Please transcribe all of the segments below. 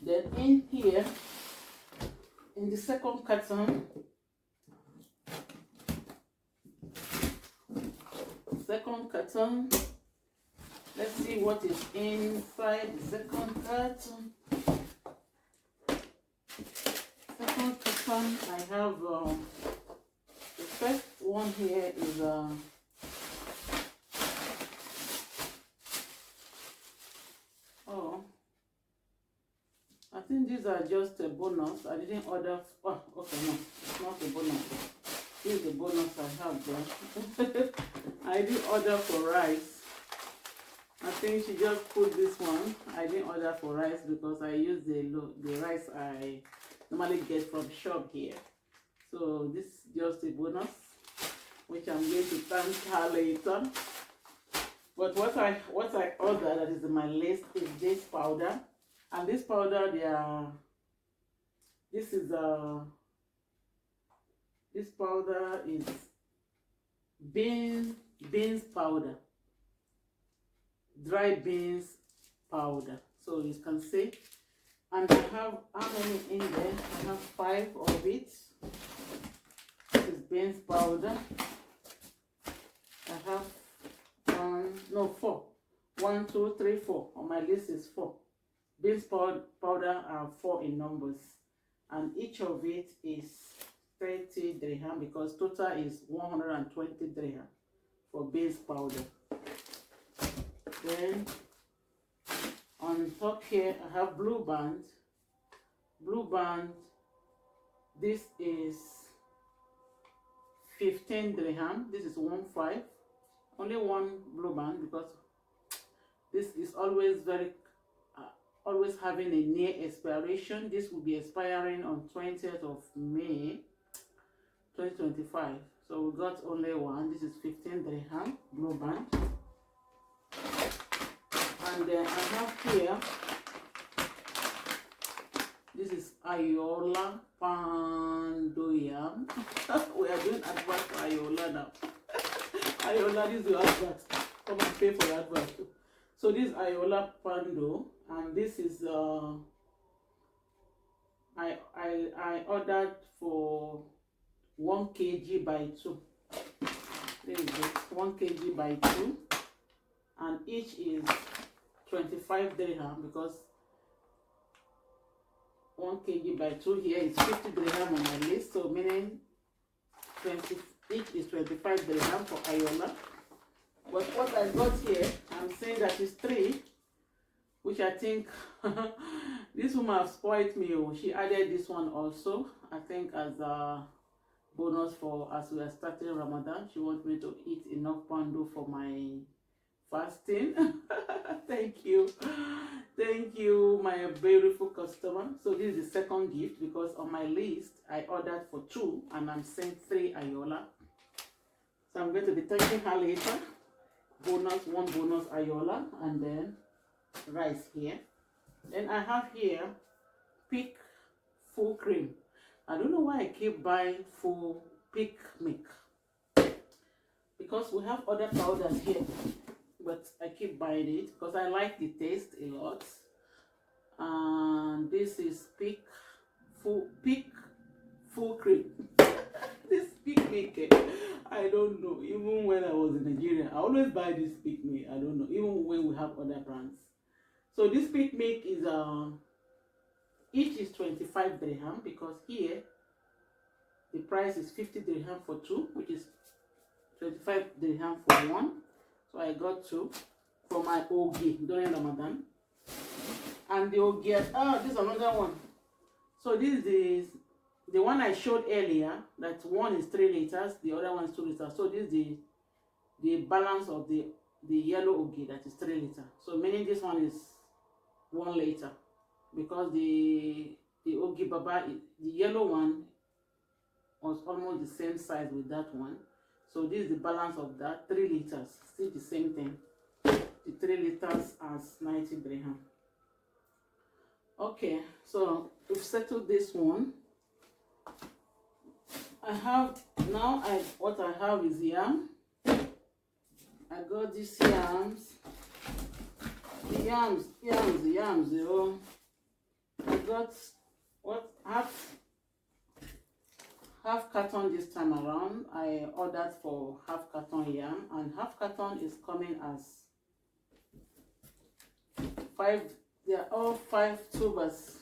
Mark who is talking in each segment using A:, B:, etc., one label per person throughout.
A: Then in here, in the second carton, let's see what is inside the second carton. Second carton, I have the first one here is oh, I think these are just a bonus. I didn't order. Oh, okay, no, it's not a bonus. This is the bonus I have there. I didn't order for rice. I think she just put this one. I didn't order for rice because I use the rice I normally get from shop here. So this is just a bonus, which I'm going to thank her later. But what I ordered that is in my list is this powder, and this powder this powder is beans powder, dry beans powder. So you can see, and I have how many in there? I have 5 of it. This is beans powder. I have 4. 1, 2, 3, 4. On my list is 4. Beans powder are 4 in numbers, and each of it is 30 dirham because total is 120 dirham for beans powder. Then on top here I have blue band. This is 15 dirham. This is 1.5. Only one blue band because this is always always having a near expiration. This will be expiring on 20th of May 2025. So we got only one. This is 15 dirham blue band. And then I have here, this is Ayola Pandoyam. We are doing advert for Ayola now. Ayola, this is your advert. Come and pay for your advert. So this is Ayola Pando, and this is I ordered for 1 kg by 2. There is it, 1 kg by 2, and each is 25 dirham because 1 kg by 2 here is 50 dirham on my list. So meaning each is 25 dirham for Ayola. But what I got here, I'm saying that is 3, which I think this woman have spoiled me. She added this one also, I think, as a bonus for as we are starting Ramadan. She wants me to eat enough pando for my fasting. Thank you, my beautiful customer. So this is the second gift because on my list I ordered for 2 and I'm saying 3 Ayola. So I'm going to be thanking her later. Bonus, 1 bonus Ayola, and then rice here. Then I have here Peak full cream. I don't know why I keep buying full Peak milk because we have other powders here, but I keep buying it because I like the taste a lot. And this is Peak full cream. This Peak milk, I don't know. Even when I was in Nigeria, I always buy this Peak milk. I don't know. Even when we have other brands. So this Peak milk is each is 25 dirham because here the price is 50 dirham for 2, which is 25 dirham for 1. So I got 2 for my ogi during Ramadan. And the ogi, this is another one. So this is the one I showed earlier, that one is 3 liters, the other one is 2 liters. So this is the balance of the yellow ogi, that is 3 liters. So meaning this one is 1 liter because the ogi baba, the yellow one was almost the same size with that one. So this is the balance of that, 3 liters, still the same thing. The 3 liters as 90 dirham. Okay, so we've settled this one. I have now. What I have is yam. I got these yams. The yams. Oh, I got what half carton this time around. I ordered for half carton yam, and half carton is coming as 5. They are all 5 tubers,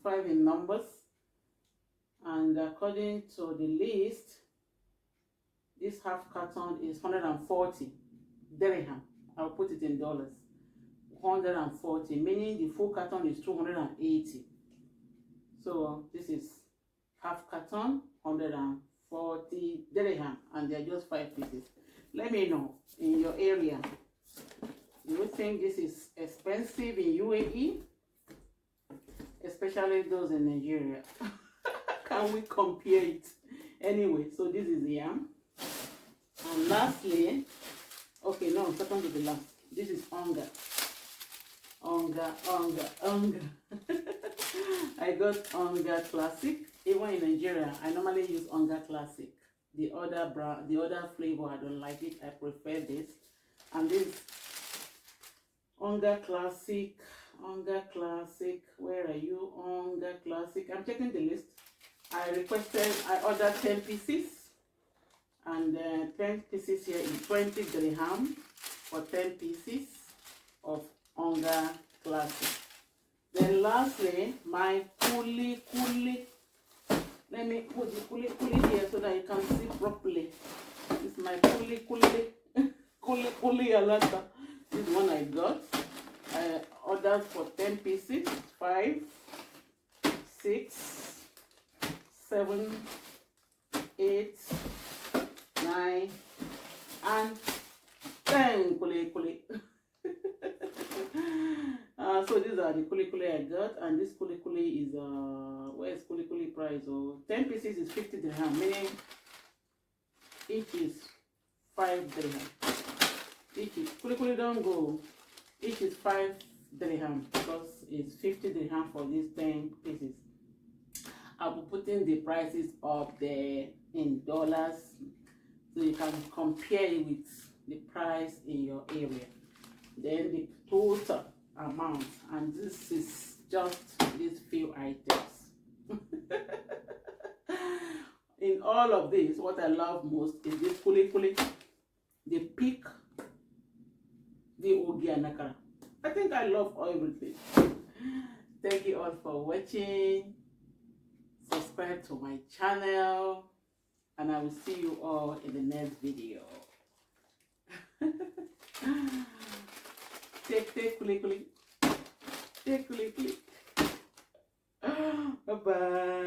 A: 5 in numbers, and according to the list, this half carton is 140 dirham. I'll put it in dollars. 140, meaning the full carton is 280. So this is half carton, 140 dirham, and they're just 5 pieces. Let me know in your area. Do you think this is expensive in UAE? Especially those in Nigeria. Can we compare it? Anyway, so this is yam. And lastly, okay, no, second to the last. This is onga. Onga. I got onga classic. Even in Nigeria, I normally use onga classic. The other brand, the other flavor, I don't like it. I prefer this. And this onga classic. Where are you? Onga classic. I'm checking the list. I ordered 10 pieces. And 10 pieces here is 20 dirham for 10 pieces of onga classic. Then lastly, my kuli. Let me put the kuli here so that you can see properly. This is my kuli alata. This one I got. I ordered for 10 pieces. 5, 6, 7, 8, 9, and 10 kuli. So these are the kuli I got, and this kuli is where's kuli price? Oh, 10 pieces is 50 dirham, meaning each is 5 dirham. Each is kuli don't go. Each is 5 dirham because it's 50 dirham for these 10 pieces. I'll be putting the prices up there in dollars so you can compare it with the price in your area. Then the total amount, and this is just these few items. In all of this, what I love most is this kuli, the pick, the ogi and nakara. I think I love everything. Thank you all for watching. Subscribe to my channel, and I will see you all in the next video. Take kuli. Take kuli. Bye bye.